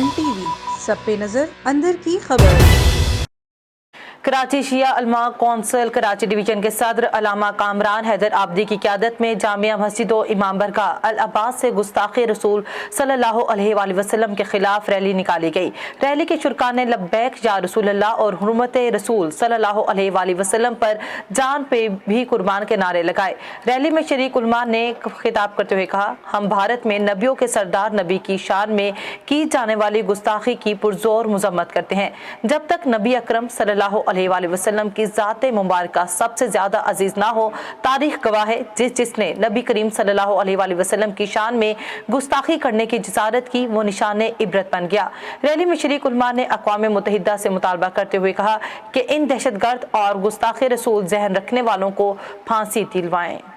NTV सब पे नजर अंदर की खबर। कराची शिया उलमा कौंसिल कराची डिवीजन के सदर अल्लामा कामरान हैदर आबदी की क़यादत में जामिया मस्जिद व इमाम बरगाह अल अब्बास से गुस्ताखी रसूल सल्लल्लाहु अलैहि वसल्लम के खिलाफ रैली निकाली गई। रैली के शुरका ने लब्बैक या रसूल अल्लाह और हुर्मत रसूल सल्लल्लाहु अलैहि वसल्लम पर जान पे भी कुर्बान के नारे लगाए। रैली में शरीक उलमा ने खिताब करते हुए कहा, हम भारत में नबियों के सरदार नबी की शान में की जाने वाली गुस्ताखी की पुरजोर मजम्मत करते हैं। जब तक नबी अकरम सल्लल्लाहु अलैहि वसल्लम की ज़ात मुबारका सबसे ज्यादा अजीज ना हो, तारीख गवाह है जिसने नबी करीम सल्लल्लाहु अलैहि वसल्लम की शान में गुस्ताखी करने की जिसारत की वो निशान इबरत बन गया। रैली में शरीक उलमा ने अक़वाम मुत्तहिदा से मुतालबा करते हुए कहा कि इन दहशतगर्द और गुस्ताखे रसूल जहन रखने वालों को फांसी दिलवाएं।